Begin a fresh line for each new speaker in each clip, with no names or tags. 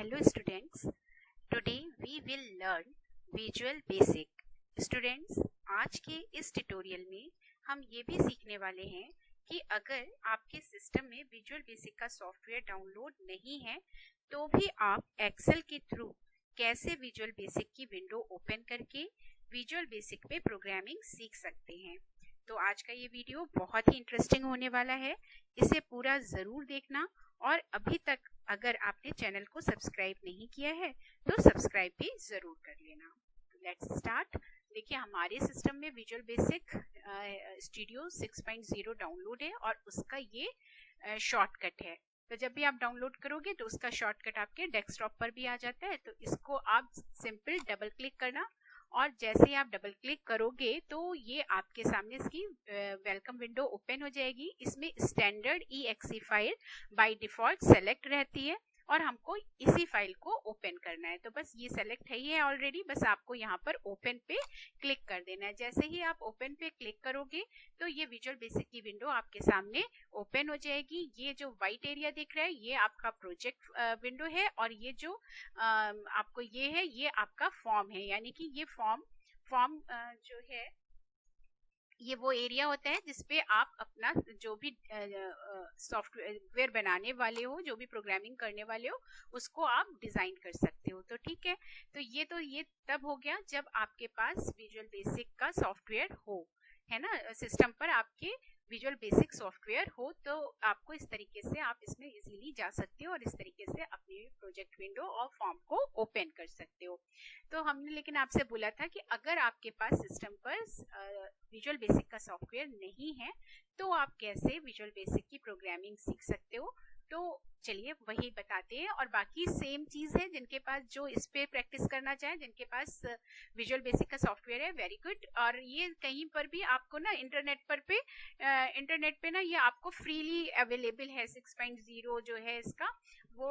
Hello students, today we will learn Visual Basic. Students, आज के इस ट्यूटोरियल में हम ये भी सीखने वाले हैं कि अगर आपके सिस्टम में Visual Basic का सॉफ्टवेयर डाउनलोड नहीं है तो भी आप एक्सेल के थ्रू कैसे Visual Basic की विंडो ओपन करके Visual Basic पे प्रोग्रामिंग सीख सकते हैं। तो आज का ये वीडियो बहुत ही इंटरेस्टिंग होने वाला है, इसे पूरा ज़रूर देखना और अभी तक अगर आपने चैनल को सब्सक्राइब नहीं किया है तो सब्सक्राइब भी ज़रूर कर लेना। Let's start. देखिए, हमारे सिस्टम में विजुअल बेसिक स्टूडियो 6.0 डाउनलोड है और उसका ये शॉर्टकट है। तो जब भी आप डाउनलोड करोगे तो उसका शॉर्टकट आपके डेस्कटॉप पर भी आ जाता है। तो इसको आप सिंपल डबल क्लिक करना और जैसे ही आप डबल क्लिक करोगे तो ये आपके सामने इसकी वेलकम विंडो ओपन हो जाएगी। इसमें standard EXE file by default select रहती है और हमको इसी फाइल को ओपन करना है। तो बस ये सेलेक्ट है ही है ऑलरेडी, बस आपको यहाँ पर ओपन पे क्लिक कर देना है। जैसे ही आप ओपन पे क्लिक करोगे तो ये विजुअल बेसिक की विंडो आपके सामने ओपन हो जाएगी। ये जो व्हाइट एरिया दिख रहा है ये आपका प्रोजेक्ट विंडो है और ये जो आपको ये है ये आपका फॉर्म है, यानी कि ये फॉर्म जो है ये वो एरिया होता है जिसपे आप अपना जो भी सॉफ्टवेयर बनाने वाले हो, जो भी प्रोग्रामिंग करने वाले हो, उसको आप डिजाइन कर सकते हो। तो ठीक है, तो ये तब हो गया जब आपके पास विजुअल बेसिक का सॉफ्टवेयर हो, है ना, सिस्टम पर आपके विजुअल बेसिक सॉफ्टवेयर हो तो आपको इस तरीके से आप इसमें इजीली जा सकते हो और इस तरीके से अपनी प्रोजेक्ट विंडो और फॉर्म को ओपन कर सकते हो। तो हमने लेकिन आपसे बोला था कि अगर आपके पास सिस्टम पर विजुअल बेसिक का सॉफ्टवेयर नहीं है तो आप कैसे विजुअल बेसिक की प्रोग्रामिंग सीख सकते हो। तो चलिए वही बताते हैं। और बाकी सेम चीज है, जिनके पास जो इस पे प्रैक्टिस करना चाहे, जिनके पास विजुअल बेसिक का सॉफ्टवेयर है, वेरी गुड। और ये कहीं पर भी आपको ना इंटरनेट पे ना ये आपको फ्रीली अवेलेबल है। 6.0 जो है इसका वो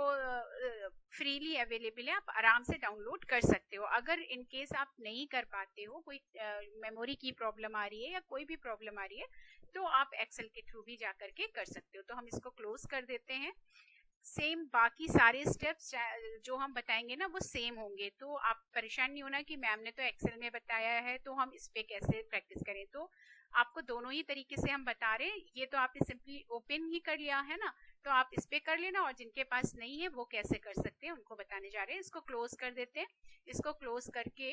फ्रीली अवेलेबल है, आप आराम से डाउनलोड कर सकते हो। अगर इन केस आप नहीं कर पाते हो, कोई मेमोरी की प्रॉब्लम आ रही है या कोई भी प्रॉब्लम आ रही है, तो आप एक्सेल के थ्रू भी जा करके कर सकते हो। तो हम इसको क्लोज कर देते हैं। सेम बाकी सारे स्टेप्स जो हम बताएंगे ना वो सेम होंगे, तो आप परेशान नहीं होना कि मैम ने तो एक्सेल में बताया है तो हम इस पे कैसे प्रैक्टिस करें। तो आपको दोनों ही तरीके से हम बता रहे हैं। ये तो आपने सिंपली ओपन ही कर लिया है ना, तो आप इस पे कर लेना, और जिनके पास नहीं है वो कैसे कर सकते हैं उनको बताने जा रहे हैं। इसको क्लोज कर देते हैं। इसको क्लोज करके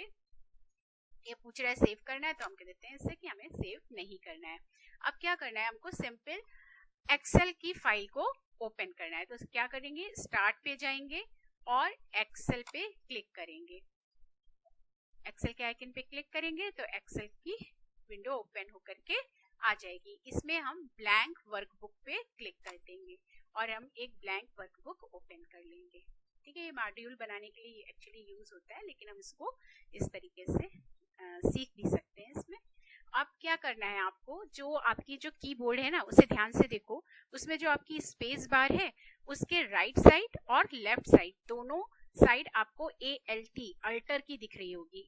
ये पूछ रहा है सेव करना है, तो हम कह देते हैं इससे कि हमें सेव नहीं करना है। अब क्या करना है, हमको सिंपल एक्सेल की फाइल को ओपन करना है। तो क्या करेंगे, स्टार्ट पे जाएंगे और एक्सेल पे क्लिक करेंगे। एक्सेल के आइकन पे क्लिक करेंगे तो एक्सेल की विंडो ओपन होकर के आ जाएगी। इसमें हम ब्लैंक वर्कबुक पे क्लिक कर देंगे और हम एक ब्लैंक वर्कबुक ओपन कर लेंगे। ठीक है, ये मॉड्यूल बनाने के लिए एक्चुअली यूज होता है, लेकिन हम इसको इस तरीके से सीख भी सकते हैं इसमें। अब क्या करना है, आपको जो आपकी जो कीबोर्ड है ना उसे ध्यान से देखो। उसमें जो आपकी स्पेस बार है उसके राइट साइड और लेफ्ट साइड दोनों साइड आपको ALT अल्टर की दिख रही होगी।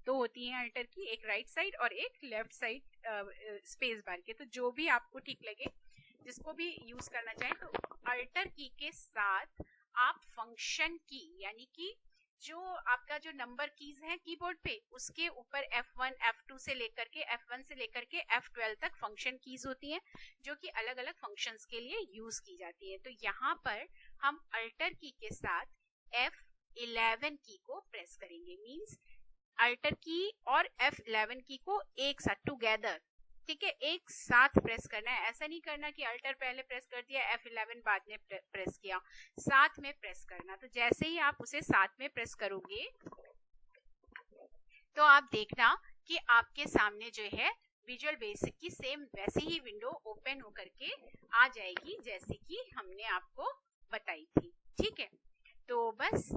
दो होती हैं अल्टर की, एक राइट साइड और एक लेफ्ट साइड स्पेस बार के। तो जो भी आपको ठीक लगे, जिसको भी यूज करना चाहे, तो अल्टर की के साथ आप फंक्शन की, यानी कि जो आपका जो नंबर कीज है कीबोर्ड पे उसके ऊपर F1 F2 से लेकर के F1 से लेकर के F12 तक फंक्शन कीज होती हैं, जो कि अलग अलग फंक्शंस के लिए यूज की जाती है। तो यहाँ पर हम अल्टर की के साथ F11 की को प्रेस करेंगे। मींस अल्टर की और F11 की को एक साथ टुगेदर, ठीक है, एक साथ प्रेस करना है। ऐसा नहीं करना कि अल्टर पहले प्रेस कर दिया F11 बाद में प्रेस किया, साथ में प्रेस करना। तो जैसे ही आप उसे साथ में प्रेस करोगे तो आप देखना कि आपके सामने जो है विजुअल बेसिक की सेम वैसी ही विंडो ओपन होकर के आ जाएगी जैसे कि हमने आपको बताई थी। ठीक है, तो बस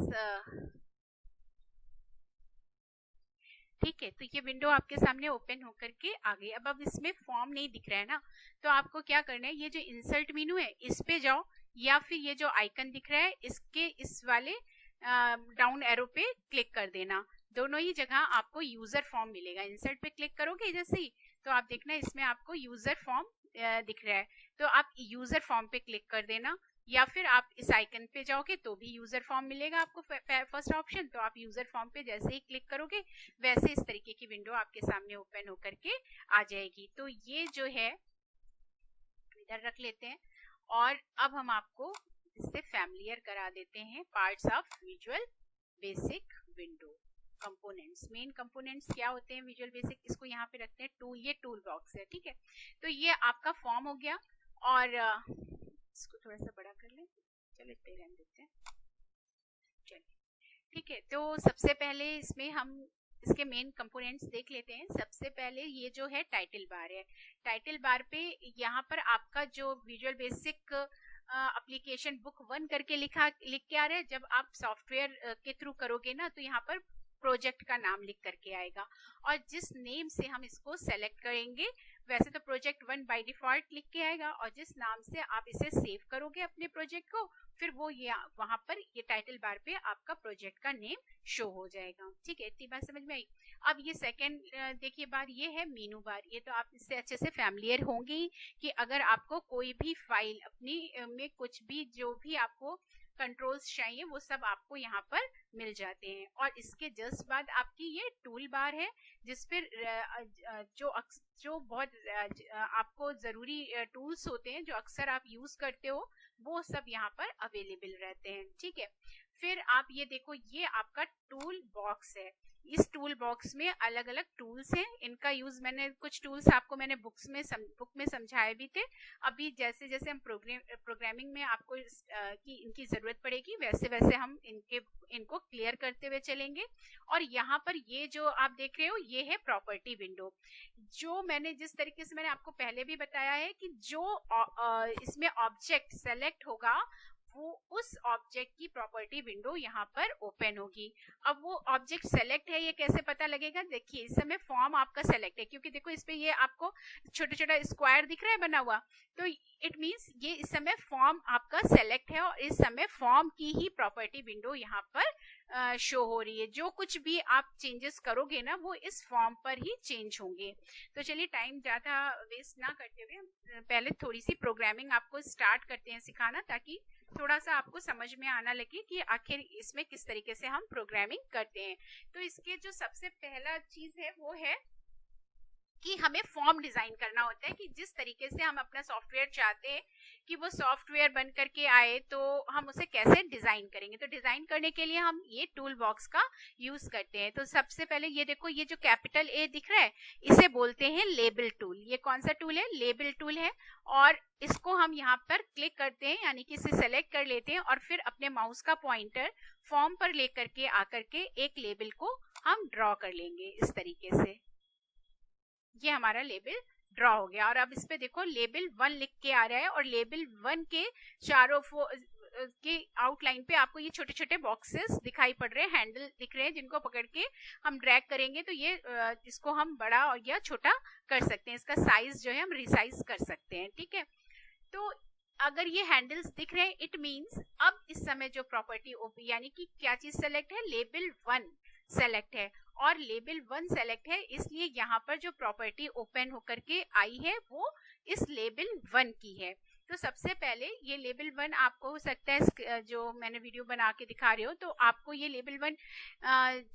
ठीक है, तो ये विंडो आपके सामने ओपन होकर के आ गई। अब इसमें फॉर्म नहीं दिख रहा है ना, तो आपको क्या करना है, ये जो इंसर्ट मेनू है इस पे जाओ, या फिर ये जो आइकन दिख रहा है इसके इस वाले डाउन एरो पे क्लिक कर देना। दोनों ही जगह आपको यूजर फॉर्म मिलेगा। इंसर्ट पे क्लिक करोगे जैसे ही तो आप देखना इसमें आपको यूजर फॉर्म दिख रहा है, तो आप यूजर फॉर्म पे क्लिक कर देना। या फिर आप इस आइकन पे जाओगे तो भी यूजर फॉर्म मिलेगा आपको फर्स्ट ऑप्शन। तो आप यूजर फॉर्म पे जैसे ही क्लिक करोगे वैसे इस तरीके की विंडो आपके सामने ओपन होकर के आ जाएगी। तो ये जो है इधर रख लेते हैं और अब हम आपको इससे फैमिलियर करा देते हैं parts of visual basic window. Components, main components क्या होते हैं विजुअल बेसिक, इसको यहाँ पे रखते हैं टूल, ये टूल बॉक्स है, ठीक है। तो ये आपका फॉर्म हो गया और इसको थोड़ा सा बड़ा कर लें, चलो इतना रहने देते हैं, चलिए ठीक है। तो सबसे पहले इसमें हम इसके मेन कंपोनेंट्स देख लेते हैं। सबसे पहले ये जो है टाइटल बार है। टाइटल बार पे यहाँ पर आपका जो विजुअल बेसिक एप्लीकेशन बुक 1 करके लिख के आ रहा है। जब आप सॉफ्टवेयर के थ्रू करोगे ना तो यहाँ पर प्रोजेक्ट का नाम लिख करके आएगा और जिस नेम से हम इसको सेलेक्ट करेंगे, वैसे तो प्रोजेक्ट 1 बाय डिफॉल्ट लिख के आएगा और जिस नाम से आप इसे सेव करोगे अपने प्रोजेक्ट को, फिर वो ये वहां पर ये टाइटल बार पे आपका प्रोजेक्ट का नेम शो हो जाएगा, ठीक है। इतनी बात समझ में आई। अब ये सेकंड देखिए बार, ये है मेनू बार। ये तो आप इससे अच्छे से फैमिलियर होंगे कि अगर आपको कोई भी फाइल अपनी में कुछ भी जो भी आपको कंट्रोल्स चाहिए वो सब आपको यहाँ पर मिल जाते हैं। और इसके जस्ट बाद आपकी ये टूल बार है जिस पर जो बहुत आपको जरूरी टूल्स होते हैं जो अक्सर आप यूज करते हो वो सब यहाँ पर अवेलेबल रहते हैं, ठीक है। फिर आप ये देखो, ये आपका टूल बॉक्स है। इस टूल बॉक्स में अलग अलग टूल्स हैं। इनका यूज मैंने कुछ टूल्स आपको मैंने बुक में समझाए भी थे। अभी जैसे जैसे हम प्रोग्रामिंग में आपको की इनकी जरूरत पड़ेगी वैसे वैसे हम इनको क्लियर करते हुए चलेंगे। और यहाँ पर ये जो आप देख रहे हो ये है प्रॉपर्टी विंडो। जो मैंने जिस तरीके से मैंने आपको पहले भी बताया है कि जो इसमें ऑब्जेक्ट सेलेक्ट होगा वो उस ऑब्जेक्ट की प्रॉपर्टी विंडो यहाँ पर ओपन होगी। अब वो ऑब्जेक्ट सेलेक्ट है ये कैसे पता लगेगा, देखिए इस समय फॉर्म आपका सेलेक्ट है क्योंकि देखो इस पे ये आपको छोटा छोटा स्क्वायर दिख रहा है बना हुआ, तो इट मींस ये इस समय फॉर्म आपका सेलेक्ट है और इस समय फॉर्म की ही प्रॉपर्टी विंडो यहाँ पर शो हो रही है। जो कुछ भी आप चेंजेस करोगे ना वो इस फॉर्म पर ही चेंज होंगे। तो चलिए टाइम ज्यादा वेस्ट ना करते हुए पहले थोड़ी सी प्रोग्रामिंग आपको स्टार्ट करते हैं सिखाना, ताकि थोड़ा सा आपको समझ में आना लगे कि आखिर इसमें किस तरीके से हम प्रोग्रामिंग करते हैं। तो इसके जो सबसे पहला चीज है वो है कि हमें फॉर्म डिजाइन करना होता है कि जिस तरीके से हम अपना सॉफ्टवेयर चाहते हैं कि वो सॉफ्टवेयर बन करके आए तो हम उसे कैसे डिजाइन करेंगे। तो डिजाइन करने के लिए हम ये टूल बॉक्स का यूज करते हैं। तो सबसे पहले ये देखो, ये जो कैपिटल ए दिख रहा है इसे बोलते हैं लेबल टूल। ये कौन सा टूल है, लेबल टूल है। और इसको हम यहाँ पर क्लिक करते हैं यानी कि इसे सेलेक्ट कर लेते हैं और फिर अपने माउस का पॉइंटर फॉर्म पर लेकर के आकर के एक लेबल को हम ड्रॉ कर लेंगे इस तरीके से। ये हमारा लेबल ड्रॉ हो गया और अब इस पे देखो लेबल 1 लिख के आ रहा है और लेबल 1 के चारों के आउटलाइन पे आपको ये छोटे छोटे बॉक्सेस दिखाई पड़ रहे हैं, हैंडल दिख रहे हैं जिनको पकड़ के हम ड्रैग करेंगे तो ये इसको हम बड़ा और या छोटा कर सकते हैं। इसका साइज जो है हम रिसाइज कर सकते हैं, ठीक है। तो अगर ये हैंडल्स दिख रहे हैं इट मींस अब इस समय जो प्रॉपर्टी यानी कि क्या चीज सेलेक्ट है, लेबल 1 सेलेक्ट है। और लेबल 1 सेलेक्ट है इसलिए यहाँ पर जो प्रॉपर्टी ओपन होकर के आई है वो इस लेबल 1 की है। तो सबसे पहले ये लेबल 1 आपको हो सकता है जो मैंने वीडियो बना के दिखा रही हूँ तो आपको ये लेबल 1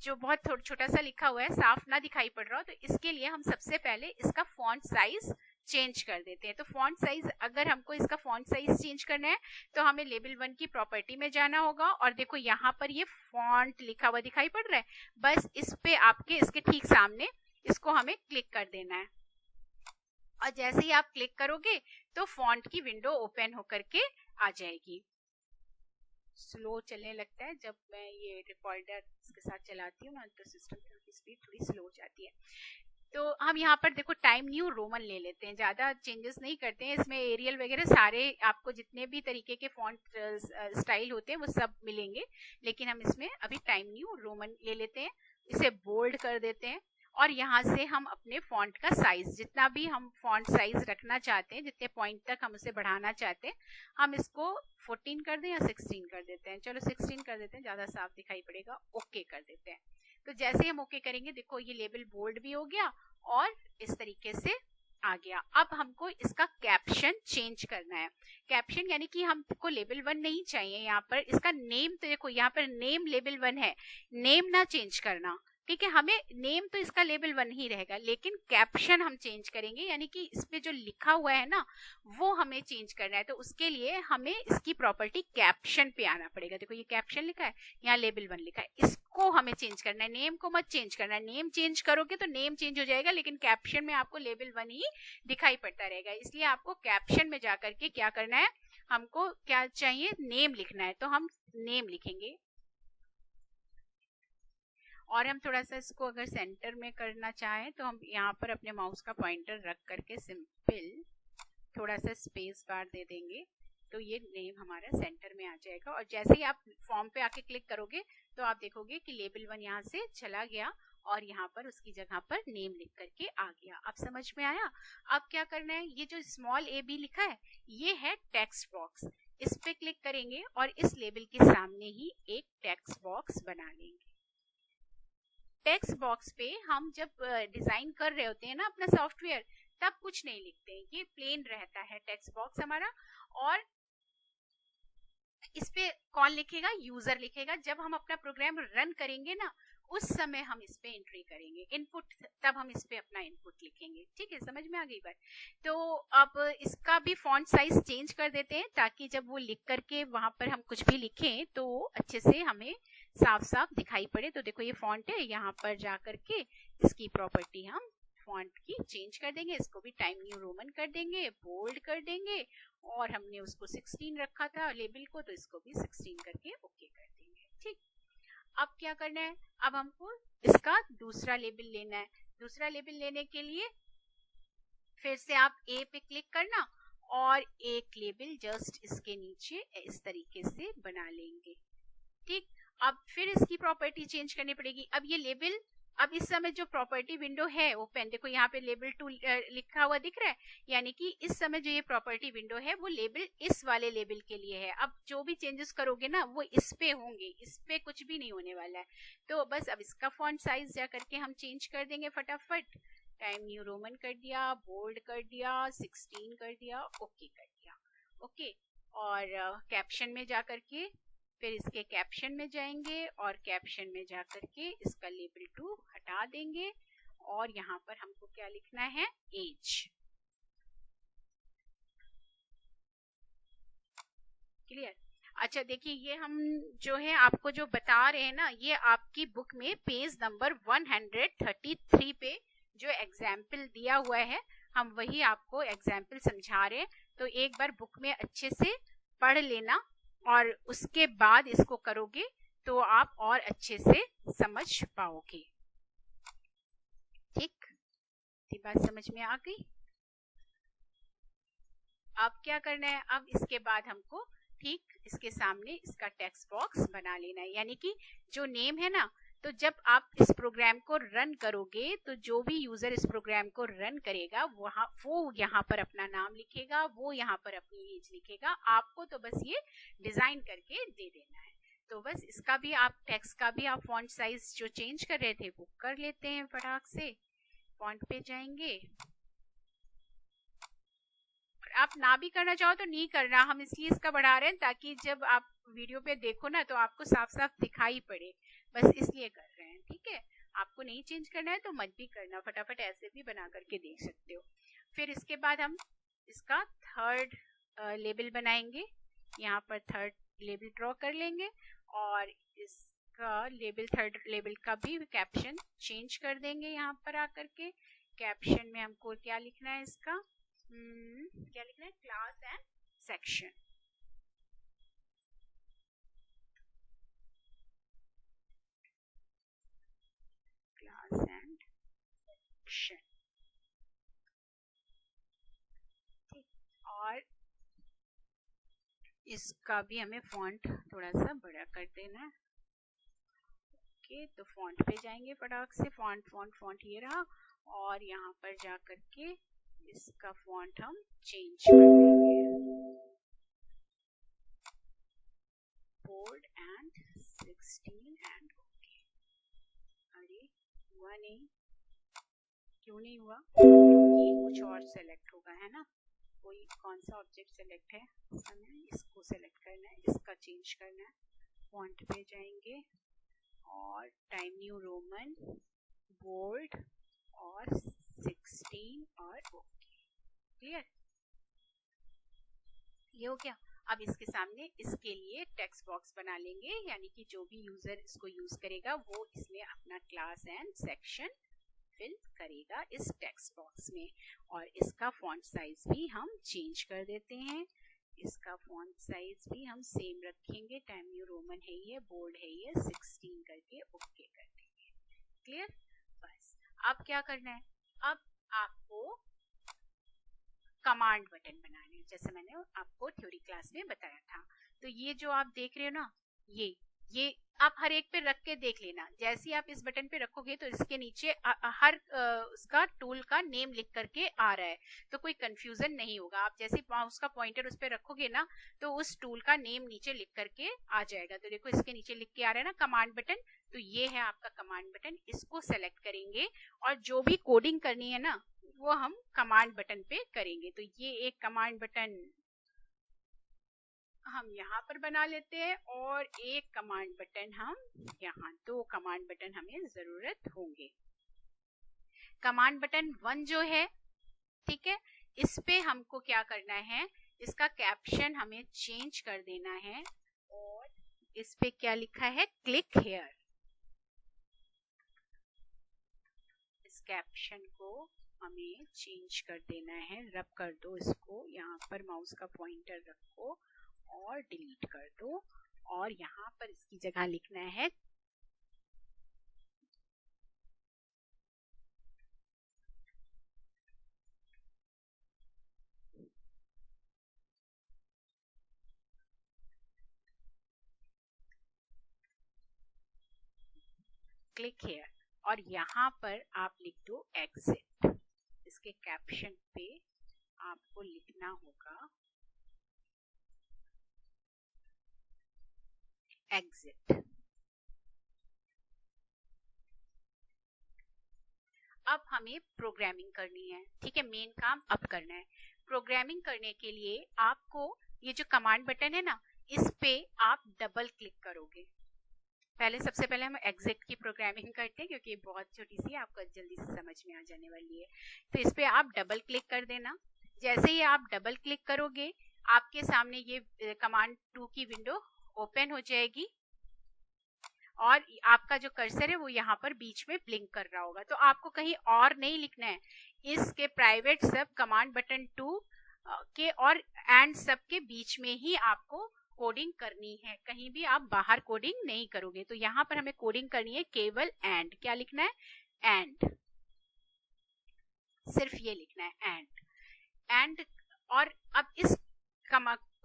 जो बहुत छोटा सा लिखा हुआ है साफ ना दिखाई पड़ रहा हो, तो इसके लिए हम सबसे पहले इसका फॉन्ट साइज चेंज कर देते हैं। तो फॉन्ट साइज, अगर हमको इसका फॉन्ट साइज चेंज करना है तो हमें लेबल 1 की प्रॉपर्टी में जाना होगा और देखो यहाँ पर ये फॉन्ट लिखा हुआ दिखाई पड़ रहा है, बस इस पे आपके इसके ठीक सामने इसको हमें क्लिक कर देना है और जैसे ही आप क्लिक करोगे तो फॉन्ट की विंडो ओपन होकर के आ जाएगी। स्लो चलने लगता है जब मैं ये रिकॉर्डर के साथ चलाती हूँ ना तो सिस्टम की स्पीड थोड़ी स्लो हो जाती है। तो हम यहाँ पर देखो टाइम न्यू रोमन ले लेते हैं, ज्यादा चेंजेस नहीं करते हैं इसमें। एरियल वगैरह सारे आपको जितने भी तरीके के फॉन्ट स्टाइल होते हैं वो सब मिलेंगे, लेकिन हम इसमें अभी टाइम न्यू रोमन ले लेते हैं, इसे बोल्ड कर देते हैं और यहाँ से हम अपने फॉन्ट का साइज जितना भी हम फॉन्ट साइज रखना चाहते हैं, जितने पॉइंट तक हम उसे बढ़ाना चाहते हैं, हम इसको 14 कर दें या 16 कर देते हैं। चलो 16 कर देते हैं, ज्यादा साफ दिखाई पड़ेगा। ओके कर देते हैं। तो जैसे हम ओके करेंगे देखो ये लेबल बोल्ड भी हो गया और इस तरीके से आ गया। अब हमको इसका कैप्शन चेंज करना है। कैप्शन यानी कि हमको लेबल 1 नहीं चाहिए, यहाँ पर इसका नेम, तो देखो यहाँ पर नेम लेबल 1 है, नेम ना चेंज करना, ठीक है। हमें नेम तो इसका लेबल 1 ही रहेगा, लेकिन कैप्शन हम चेंज करेंगे, यानी कि इस पे जो लिखा हुआ है ना वो हमें चेंज करना है। तो उसके लिए हमें इसकी प्रॉपर्टी कैप्शन पे आना पड़ेगा। देखो ये कैप्शन लिखा है, यहाँ लेबल 1 लिखा है, इसको हमें चेंज करना है, नेम को मत चेंज करना है। नेम चेंज करोगे तो नेम चेंज हो जाएगा, लेकिन कैप्शन में आपको लेबल 1 ही दिखाई पड़ता रहेगा। इसलिए आपको कैप्शन में जाकर के क्या करना है, हमको क्या चाहिए, नेम लिखना है। तो हम नेम लिखेंगे, और हम थोड़ा सा इसको अगर सेंटर में करना चाहें तो हम यहाँ पर अपने माउस का पॉइंटर रख करके सिंपल थोड़ा सा स्पेस बार दे देंगे, तो ये नेम हमारा सेंटर में आ जाएगा। और जैसे ही आप फॉर्म पे आके क्लिक करोगे तो आप देखोगे कि लेबल 1 यहाँ से चला गया और यहाँ पर उसकी जगह पर नेम लिख करके आ गया। अब समझ में आया? अब क्या करना है, ये जो स्मॉल a b लिखा है ये है टेक्स्ट बॉक्स, इस पे क्लिक करेंगे और इस लेबल के सामने ही एक टेक्स्ट बॉक्स बना लेंगे। टेक्स्ट बॉक्स पे हम जब डिजाइन कर रहे होते हैं ना अपना सॉफ्टवेयर, तब कुछ नहीं लिखते हैं, ये प्लेन रहता है टेक्स्ट बॉक्स हमारा। और इस पे कौन लिखेगा, यूजर लिखेगा। जब हम अपना प्रोग्राम रन करेंगे ना उस समय हम इस पे एंट्री करेंगे इनपुट, तब हम इस पे अपना इनपुट लिखेंगे। ठीक है, समझ में आ गई बात? तो अब इसका भी फॉन्ट साइज चेंज कर देते हैं ताकि जब वो लिख करके वहां पर हम कुछ भी लिखें तो अच्छे से हमें साफ साफ दिखाई पड़े। तो देखो ये फॉन्ट है, यहाँ पर जा करके इसकी प्रॉपर्टी हम फॉन्ट की चेंज कर देंगे, इसको भी टाइम न्यू रोमन कर देंगे, बोल्ड कर देंगे, और हमने उसको 16 रखा था लेबल को, तो इसको भी 16 करके ओके कर देंगे। ठीक, अब क्या करना है, अब हमको इसका दूसरा लेबल लेना है। दूसरा लेबल लेने के लिए फिर से आप ए पे क्लिक करना और एक लेबल जस्ट इसके नीचे इस तरीके से बना लेंगे। ठीक, अब फिर इसकी प्रॉपर्टी चेंज करनी पड़ेगी। अब ये लेबल, अब इस समय जो प्रॉपर्टी विंडो है ओपन, देखो यहाँ पे लेबल 2 लिखा हुआ दिख रहा है, यानी कि इस समय जो ये प्रॉपर्टी विंडो है वो लेबल इस वाले लेबल के लिए है। अब जो भी चेंजेस करोगे ना वो इस पे होंगे, इस पे कुछ भी नहीं होने वाला है। तो बस अब इसका फॉन्ट साइज जा करके हम चेंज कर देंगे फटाफट, टाइम न्यू रोमन कर दिया, बोल्ड कर दिया, 16 कर दिया, ओके कर दिया। ओके, और कैप्शन में जा करके फिर इसके कैप्शन में जाएंगे और कैप्शन में जाकर के इसका लेबल 2 हटा देंगे, और यहाँ पर हमको क्या लिखना है, एज। क्लियर? अच्छा देखिए, ये हम जो है आपको जो बता रहे हैं ना, ये आपकी बुक में पेज नंबर 133 पे जो एग्जाम्पल दिया हुआ है, हम वही आपको एग्जाम्पल समझा रहे हैं। तो एक बार बुक में अच्छे से पढ़ लेना और उसके बाद इसको करोगे तो आप और अच्छे से समझ पाओगे। ठीक, ये बात समझ में आ गई? अब क्या करना है, अब इसके बाद हमको ठीक इसके सामने इसका टेक्स्ट बॉक्स बना लेना है, यानी कि जो नेम है ना, तो जब आप इस प्रोग्राम को रन करोगे तो जो भी यूजर इस प्रोग्राम को रन करेगा वो यहाँ पर अपना नाम लिखेगा, वो यहाँ पर अपनी एज लिखेगा। आपको तो बस ये डिजाइन करके दे देना है। तो बस इसका भी आप टेक्स्ट का भी आप फॉन्ट साइज जो चेंज कर रहे थे वो कर लेते हैं फटाक से। फॉन्ट पे जाएंगे, आप ना भी करना चाहो तो नहीं करना, हम इसलिए इसका बढ़ा रहे हैं ताकि जब आप वीडियो पे देखो ना तो आपको साफ साफ दिखाई पड़े, बस इसलिए कर रहे हैं। ठीक है, आपको नहीं चेंज करना है तो मत भी करना, फटाफट ऐसे भी बना करके देख सकते हो। फिर इसके बाद हम इसका थर्ड लेबल बनाएंगे, यहाँ पर थर्ड लेबल ड्रॉ कर लेंगे और इसका लेबल, थर्ड लेबल का भी कैप्शन चेंज कर देंगे। यहाँ पर आकर के कैप्शन में हमको क्या लिखना है, इसका क्या लिखना है, class and section. Class and section, ठीक। और इसका भी हमें फॉन्ट थोड़ा सा बड़ा कर देना है। ओके, तो फॉन्ट पे जाएंगे फटाक से, फॉन्ट ये रहा, और यहाँ पर जा करके इसका फॉन्ट हम चेंज कर देंगे, बोल्ड एंड 16 एंड ओके। अरे हुआ नहीं, क्यों नहीं हुआ? ये कुछ और सेलेक्ट होगा, है ना। कोई कौन सा ऑब्जेक्ट सेलेक्ट है, हमें इसको सेलेक्ट करना है, इसका चेंज करना है। फॉन्ट पे जाएंगे और टाइम न्यू रोमन, बोल्ड और 16 और ओके। क्लियर, ये हो गया। अब इसके सामने इसके लिए टेक्स्ट बॉक्स बना लेंगे, यानी कि जो भी यूजर इसको यूज करेगा वो इसमें अपना क्लास एंड सेक्शन फिल करेगा इस टेक्स्ट बॉक्स में। और इसका फॉन्ट साइज भी हम चेंज कर देते हैं। इसका फॉन्ट साइज भी हम सेम रखेंगे, टाइम न्यू रोमन है ये, बोल्ड है ये, 16 करके ओके कर देंगे। क्लियर, बस। अब क्या करना है, अब आपको कमांड बटन बनाने हैं, जैसे मैंने आपको थ्योरी क्लास में बताया था। तो ये जो आप देख रहे हो ना, ये आप हर एक पे रख के देख लेना। जैसे ही आप इस बटन पे रखोगे तो इसके नीचे हर उसका टूल का नेम लिख करके आ रहा है, तो कोई कंफ्यूजन नहीं होगा। आप जैसे माउस का पॉइंटर उस पे रखोगे ना तो उस टूल का नेम नीचे लिख करके आ जाएगा। तो देखो इसके नीचे लिख के आ रहा है ना कमांड बटन, तो ये है आपका कमांड बटन। इसको सेलेक्ट करेंगे और जो भी कोडिंग करनी है ना वो हम कमांड बटन पे करेंगे। तो ये एक कमांड बटन हम यहाँ पर बना लेते हैं और एक कमांड बटन हम यहाँ, 2 कमांड बटन हमें जरूरत होंगे। कमांड बटन 1 जो है, ठीक है, इस पे हमको क्या करना है, इसका कैप्शन हमें चेंज कर देना है और इस पे क्या लिखा है, क्लिक हियर। इस कैप्शन को हमें चेंज कर देना है, रब कर दो इसको, यहाँ पर माउस का पॉइंटर रखो और डिलीट कर दो और यहाँ पर इसकी जगह लिखना है क्लिक हियर और यहाँ पर आप लिख दो एग्जिट। इसके कैप्शन पे आपको लिखना होगा एग्जिट। अब हमें प्रोग्रामिंग करनी है, ठीक है, मेन काम अब करना है। प्रोग्रामिंग करने के लिए आपको ये जो कमांड बटन है ना, इस पे आप डबल क्लिक करोगे। पहले सबसे पहले हम एग्जिट की प्रोग्रामिंग करते हैं क्योंकि बहुत छोटी सी है, आपको जल्दी से समझ में आ जाने वाली है। तो इस पे आप डबल क्लिक कर देना। जैसे ही आप डबल क्लिक करोगे आपके सामने ये कमांड 2 की विंडो ओपन हो जाएगी और आपका जो कर्सर है वो यहाँ पर बीच में ब्लिंक कर रहा होगा। तो आपको कहीं और नहीं लिखना है, इसके प्राइवेट सब कमांड बटन 2 के और एंड सब के बीच में ही आपको कोडिंग करनी है, कहीं भी आप बाहर कोडिंग नहीं करोगे। तो यहाँ पर हमें कोडिंग करनी है केवल एंड। क्या लिखना है, एंड, सिर्फ ये लिखना है एंड। और अब इस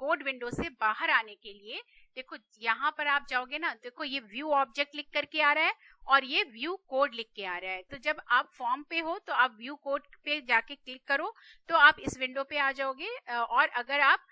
कोड विंडो से बाहर आने के लिए देखो यहाँ पर आप जाओगे ना, देखो ये व्यू ऑब्जेक्ट लिख करके आ रहा है और ये व्यू कोड लिख के आ रहा है। तो जब आप फॉर्म पे हो तो आप व्यू कोड पे जाके क्लिक करो तो आप इस विंडो पे आ जाओगे, और अगर आप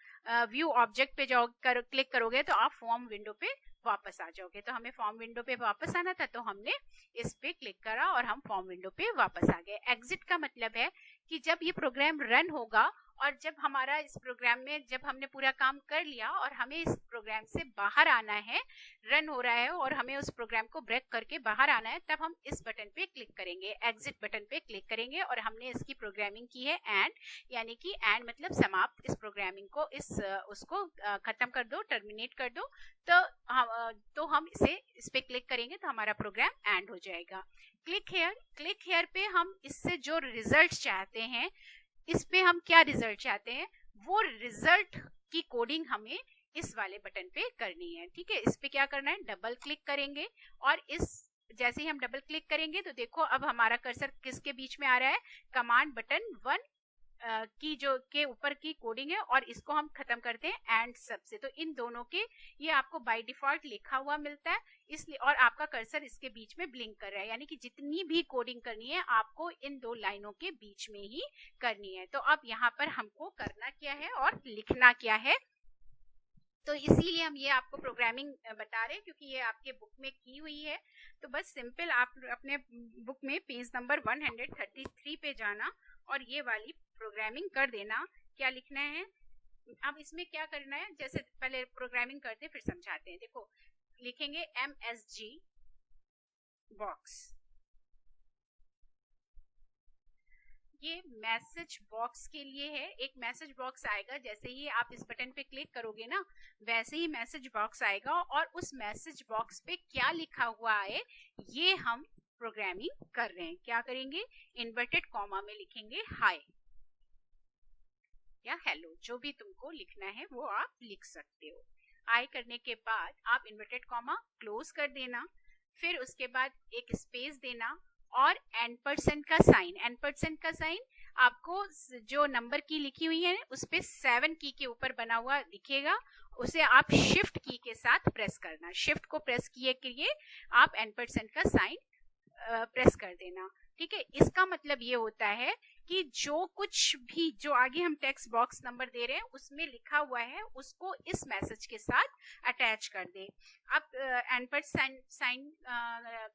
व्यू ऑब्जेक्ट पे क्लिक करोगे तो आप फॉर्म विंडो पे वापस आ जाओगे। तो हमें फॉर्म विंडो पे वापस आना था तो हमने इस पे क्लिक करा और हम फॉर्म विंडो पे वापस आ गए। एग्जिट का मतलब है कि जब ये प्रोग्राम रन होगा और जब हमारा इस प्रोग्राम में जब हमने पूरा काम कर लिया और हमें इस प्रोग्राम से बाहर आना है, रन हो रहा है और हमें उस प्रोग्राम को ब्रेक करके बाहर आना है, तब हम इस बटन पे क्लिक करेंगे, एग्जिट बटन पे क्लिक करेंगे। और हमने इसकी प्रोग्रामिंग की है एंड, यानी कि एंड मतलब समाप्त, इस प्रोग्रामिंग को उसको खत्म कर दो, टर्मिनेट कर दो। तो हम इस पे क्लिक करेंगे तो हमारा प्रोग्राम एंड हो जाएगा। क्लिक हियर पे हम इससे जो रिजल्ट चाहते हैं, इस पे हम क्या रिजल्ट चाहते हैं, वो रिजल्ट की कोडिंग हमें इस वाले बटन पे करनी है, ठीक है। इस पे क्या करना है, डबल क्लिक करेंगे और जैसे ही हम डबल क्लिक करेंगे तो देखो अब हमारा कर्सर किसके बीच में आ रहा है, कमांड बटन 1 की जो के ऊपर की कोडिंग है और इसको हम खत्म करते हैं एंड सब से। तो इन दोनों के ये आपको बाय डिफॉल्ट लिखा हुआ मिलता है, इसलिए और आपका कर्सर इसके बीच में ब्लिंक कर रहा है, यानी कि जितनी भी कोडिंग करनी है आपको इन 2 लाइनों के बीच में ही करनी है। तो अब यहाँ पर हमको करना क्या है और लिखना क्या है, तो इसीलिए हम ये आपको प्रोग्रामिंग बता रहे हैं क्योंकि ये आपके बुक में की हुई है। तो बस सिंपल आप अपने बुक में पेज नंबर 133 पे जाना और ये वाली प्रोग्रामिंग कर देना। क्या लिखना है, अब इसमें क्या करना है, जैसे पहले प्रोग्रामिंग करते फिर समझाते हैं। देखो लिखेंगे MSG बॉक्स, ये मैसेज बॉक्स के लिए है। एक मैसेज बॉक्स आएगा, जैसे ही आप इस बटन पे क्लिक करोगे ना वैसे ही मैसेज बॉक्स आएगा, और उस मैसेज बॉक्स पे क्या लिखा हुआ है ये हम प्रोग्रामिंग कर रहे हैं। क्या करेंगे, इन्वर्टेड कॉमा में लिखेंगे हाय या हेलो, जो भी तुमको लिखना है वो आप लिख सकते हो। हाय करने के बाद आप इन्वर्टेड कॉमा क्लोज कर देना, फिर उसके बाद एक स्पेस देना और एन% का साइन। एन% का साइन आपको जो नंबर की लिखी हुई है उस पे 7 की के ऊपर बना हुआ दिखेगा, उसे आप शिफ्ट की के साथ प्रेस करना। शिफ्ट को प्रेस किए के लिए आप एन% का साइन प्रेस कर देना। ठीक है, इसका मतलब ये होता है कि जो कुछ भी जो आगे हम टेक्स्ट बॉक्स नंबर दे रहे हैं उसमें लिखा हुआ है उसको इस मैसेज के साथ अटैच कर दे। अब एन% साइन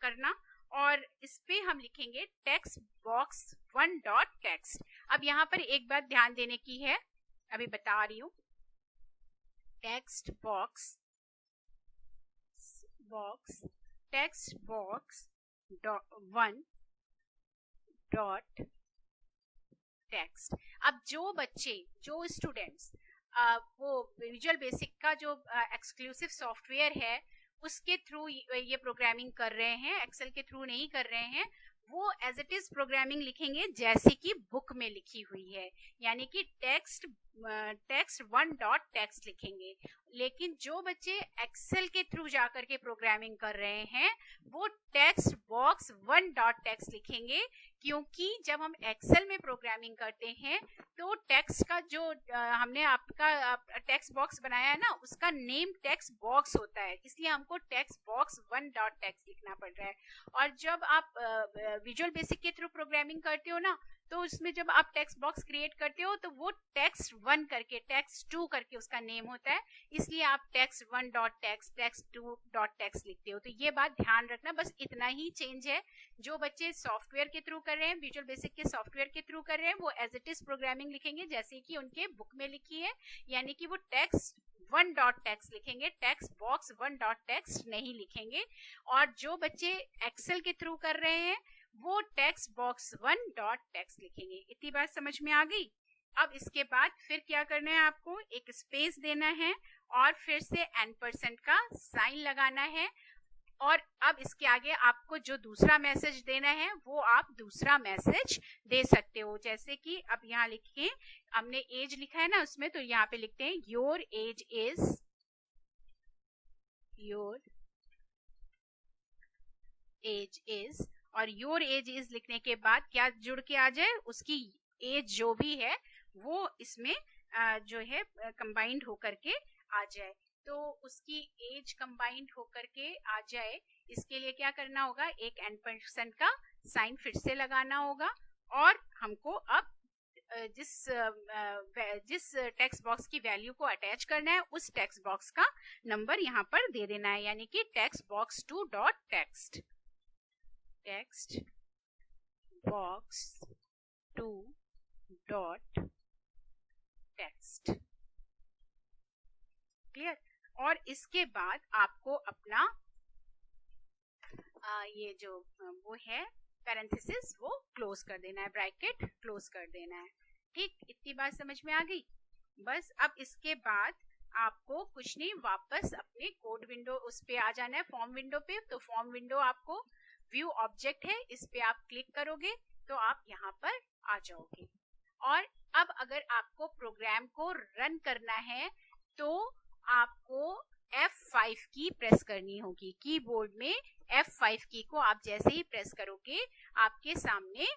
करना और इस पे हम लिखेंगे टेक्स्ट बॉक्स 1.text। अब यहाँ पर एक बात ध्यान देने की है, अभी बता रही हूँ। Text box text box 1.text। अब जो बच्चे, जो स्टूडेंट्स वो विजुअल बेसिक का जो एक्सक्लूसिव सॉफ्टवेयर है उसके थ्रू ये प्रोग्रामिंग कर रहे हैं, एक्सेल के थ्रू नहीं कर रहे हैं, वो एज इट इज प्रोग्रामिंग लिखेंगे जैसे कि बुक में लिखी हुई है, यानी कि टेक्स्ट 1.text लिखेंगे। लेकिन जो बच्चे एक्सेल के थ्रू जाकर के प्रोग्रामिंग कर रहे हैं वो टेक्स्ट बॉक्स 1.text लिखेंगे, क्योंकि जब हम एक्सेल में प्रोग्रामिंग करते हैं तो टेक्स्ट का जो हमने आपका टेक्स्ट बॉक्स बनाया है ना उसका नेम टेक्स्ट बॉक्स होता है, इसलिए हमको टेक्स्ट बॉक्स 1.text लिखना पड़ रहा है। और जब आप विजुअल बेसिक के थ्रू प्रोग्रामिंग करते हो ना तो उसमें जब आप टेक्स्ट बॉक्स क्रिएट करते हो तो वो टेक्स्ट 1 करके टेक्स्ट 2 करके उसका नेम होता है, इसलिए आप टेक्स्ट 1.text टेक्स्ट 2.text लिखते हो। तो ये बात ध्यान रखना, बस इतना ही चेंज है। जो बच्चे सॉफ्टवेयर के थ्रू कर रहे हैं, विजुअल बेसिक के सॉफ्टवेयर के थ्रू कर रहे हैं, वो एज इट इज प्रोग्रामिंग लिखेंगे जैसे कि उनके बुक में लिखी है, यानी कि वो टेक्स्ट 1.text लिखेंगे, टेक्स्ट बॉक्स 1.text नहीं लिखेंगे। और जो बच्चे एक्सेल के थ्रू कर रहे हैं वो टेक्स्ट बॉक्स 1.text लिखेंगे। इतनी बात समझ में आ गई। अब इसके बाद फिर क्या करना है, आपको एक स्पेस देना है और फिर से एन% का साइन लगाना है, और अब इसके आगे आपको जो दूसरा मैसेज देना है वो आप दूसरा मैसेज दे सकते हो। जैसे कि अब यहाँ लिखिए, हमने एज लिखा है ना उसमें, तो यहाँ पे लिखते हैं योर एज इज, और योर एज इज लिखने के बाद क्या जुड़ के आ जाए, उसकी एज जो भी है वो इसमें जो है कंबाइंड होकर के आ जाए। तो उसकी एज कंबाइंड होकर के आ जाए, इसके लिए क्या करना होगा, एक एन% का साइन फिर से लगाना होगा, और हमको अब जिस टेक्स्ट बॉक्स की वैल्यू को अटैच करना है उस टेक्स्ट बॉक्स का नंबर यहाँ पर दे देना है, यानी कि text box 2.text, text box 2.text। Clear. और इसके बाद आपको अपना ये जो वो है पैरेंथेसिस वो क्लोज कर देना है, ब्रैकेट क्लोज कर देना है। ठीक, इतनी बात समझ में आ गई। बस अब इसके बाद आपको कुछ नहीं, वापस अपने कोड विंडो उस पे आ जाना है, फॉर्म विंडो पे। तो फॉर्म विंडो आपको व्यू ऑब्जेक्ट है, इस पे आप क्लिक करोगे तो आप यहाँ पर आ जाओगे। और अब अगर आपको प्रोग्राम को रन करना है तो आपको F5 की प्रेस करनी होगी। कीबोर्ड में F5 की को आप जैसे ही प्रेस करोगे आपके सामने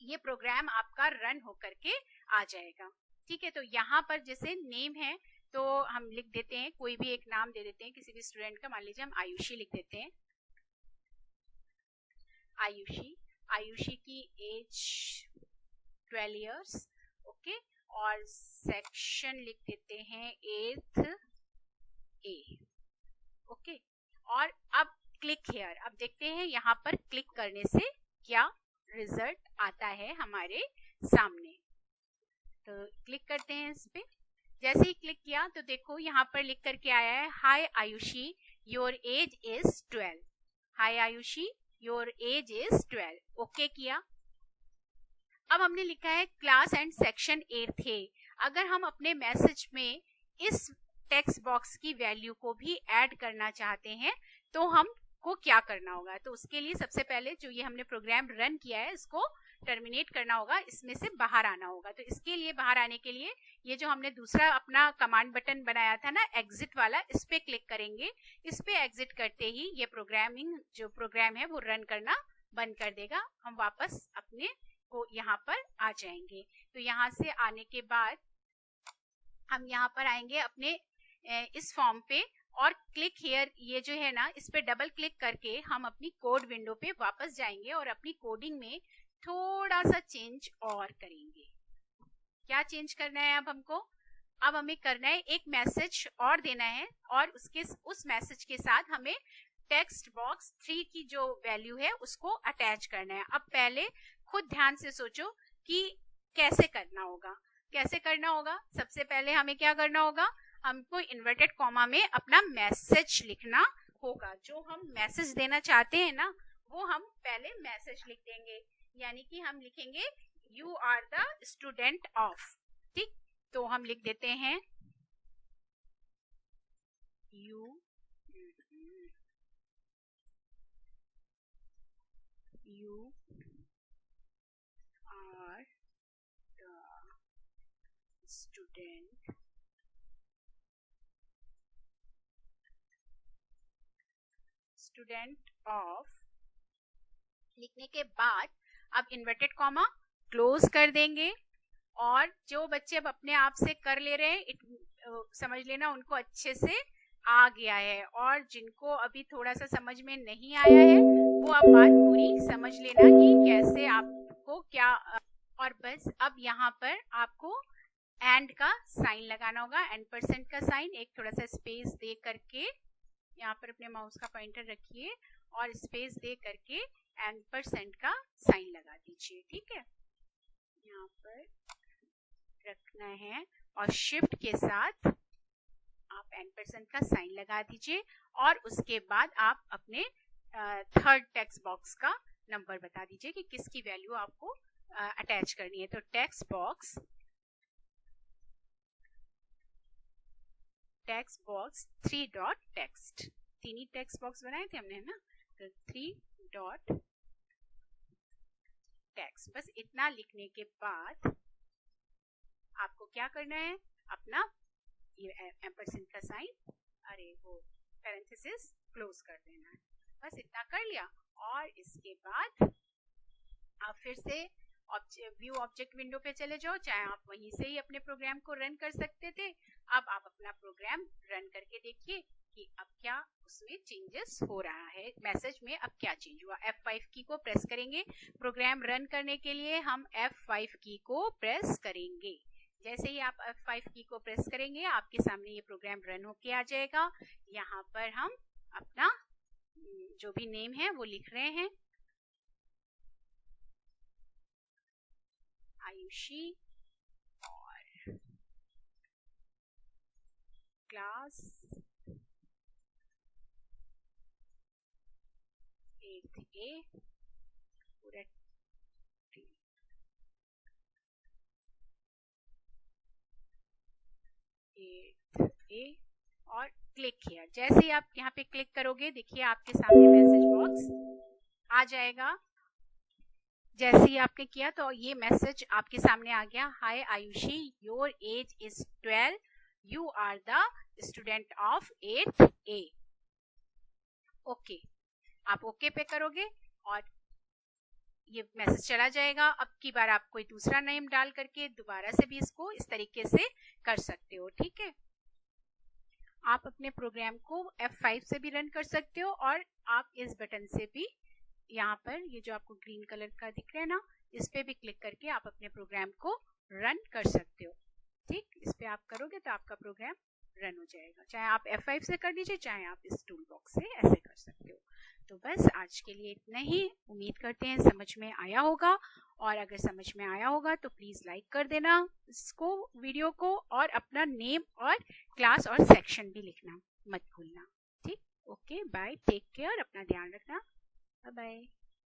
ये प्रोग्राम आपका रन होकर के आ जाएगा। ठीक है, तो यहाँ पर जैसे नेम है तो हम लिख देते हैं, कोई भी एक नाम दे देते हैं किसी भी स्टूडेंट का, मान लीजिए हम आयुषी लिख देते हैं। आयुषी की एज 12 इयर्स, ओके। और सेक्शन लिख देते हैं 8th A, ओके। और अब क्लिक हियर, अब देखते हैं यहाँ पर क्लिक करने से क्या रिजल्ट आता है हमारे सामने। तो क्लिक करते हैं इस पे। जैसे ही क्लिक किया तो देखो यहाँ पर लिख करके आया है, hi Ayushi your age is 12। Hi Ayushi your age is 12। Okay किया। अब हमने लिखा है क्लास एंड सेक्शन 8 थे। अगर हम अपने मैसेज में इस टेक्स्ट बॉक्स की वैल्यू को भी ऐड करना चाहते हैं तो हमको क्या करना होगा? तो उसके लिए सबसे पहले जो ये हमने प्रोग्राम रन किया है इसको टर्मिनेट करना होगा, इसमें से बाहर आना होगा। तो इसके लिए बाहर आने के लिए ये जो हमने दूसरा अपना कमांड बटन बनाया था ना, एग्जिट वाला, इस पे क्लिक करेंगे। इस पे एग्जिट करते ही ये प्रोग्रामिंग जो प्रोग्राम है वो रन करना बंद कर देगा। हम वापस अपने को यहाँ पर आ जाएंगे। तो यहाँ से आने के बाद हम यहाँ पर आएंगे अपने इस फॉर्म पे और क्लिक हियर, ये जो है ना इस पे डबल क्लिक करके हम अपनी कोड विंडो पे वापस जाएंगे और अपनी कोडिंग में थोड़ा सा चेंज और करेंगे। क्या चेंज करना है अब हमको? अब हमें करना है एक मैसेज और देना है और उस मैसेज के साथ हमें टेक्स्ट बॉक्स 3 की जो वैल्यू है उसको अटैच करना है। अब पहले खुद ध्यान से सोचो कि कैसे करना होगा। कैसे करना होगा? सबसे पहले हमें क्या करना होगा? हमको इन्वर्टेड कॉमा में अपना मैसेज लिखना होगा। जो हम मैसेज देना चाहते हैं ना वो हम पहले मैसेज लिख देंगे, यानी कि हम लिखेंगे you are the student of. ठीक, तो हम लिख देते हैं you are the student of. लिखने के बाद अब इन्वर्टेड कॉमा क्लोज कर देंगे और जो बच्चे अब अपने आप से कर ले रहे हैं समझ लेना उनको अच्छे से आ गया है, और जिनको अभी थोड़ा सा समझ में नहीं आया है वो अब बात पूरी समझ लेना कि कैसे आपको क्या। और बस अब यहाँ पर आपको एंड का साइन लगाना होगा, एंड% का साइन, एक थोड़ा सा स्पेस दे करके यहाँ पर अपने माउस का पॉइंटर रखिए और स्पेस दे करके एंड% का साइन लगा दीजिए। ठीक है, यहाँ पर रखना है और शिफ्ट के साथ आप एंड% का साइन लगा दीजिए और उसके बाद आप अपने थर्ड टेक्स्ट बॉक्स का नंबर बता दीजिए कि किसकी वैल्यू आपको अटैच करनी है। तो टेक्स्ट बॉक्स 3.text, 3 ही टेक्स्ट बॉक्स बनाए थे हमने, है ना। तो 3.text, बस इतना लिखने के बाद आपको क्या करना है? अपना ये एम्परसेंड का साइन, अरे वो पैरेंथेसिस क्लोज कर देना है। बस इतना कर लिया और इसके बाद आप फिर से व्यू ऑब्जेक्ट विंडो पे चले जाओ, चाहे आप वहीं से ही अपने प्रोग्राम को रन कर सकते थे। अब आप अपना प्रोग्राम रन करके देखिए कि अब क्या उसमें चेंजेस हो रहा है, मैसेज में अब क्या चेंज हुआ। F5 की को प्रेस करेंगे। प्रोग्राम रन करने के लिए हम F5 की को प्रेस करेंगे। जैसे ही आप F5 की को प्रेस करेंगे आपके सामने ये प्रोग्राम रन होके आ जाएगा। यहाँ पर हम अपना जो भी नेम है वो लिख रहे हैं, आयुषी, और क्लास 8A पूरा 8A और क्लिक किया। जैसे ही आप यहाँ पे क्लिक करोगे देखिए आपके सामने मैसेज बॉक्स आ जाएगा। जैसे ही आपने किया तो ये मैसेज आपके सामने आ गया, hi Ayushi your age is 12, you are the student of 8A। Okay, आप ओके पे करोगे और ये मैसेज चला जाएगा। अब की बार आप कोई दूसरा नेम डाल करके दोबारा से भी इसको इस तरीके से कर सकते हो। ठीक है, आप अपने प्रोग्राम को F5 से भी रन कर सकते हो और आप इस बटन से भी, यहाँ पर ये जो आपको ग्रीन कलर का दिख रहा है ना, इस पे भी क्लिक करके आप अपने प्रोग्राम को रन कर सकते हो। ठीक, इस पे आप करोगे तो आपका प्रोग्राम रन हो जाएगा। चाहे आप F5 से कर लीजिए, चाहे आप इस टूल बॉक्स से ऐसे कर सकते हो। तो बस आज के लिए इतना ही। उम्मीद करते हैं समझ में आया होगा, और अगर समझ में आया होगा तो प्लीज़ लाइक कर देना इसको, वीडियो को, और अपना नेम और क्लास और सेक्शन भी लिखना मत भूलना। ठीक, ओके, बाय, टेक केयर, अपना ध्यान रखना, बाय बाय।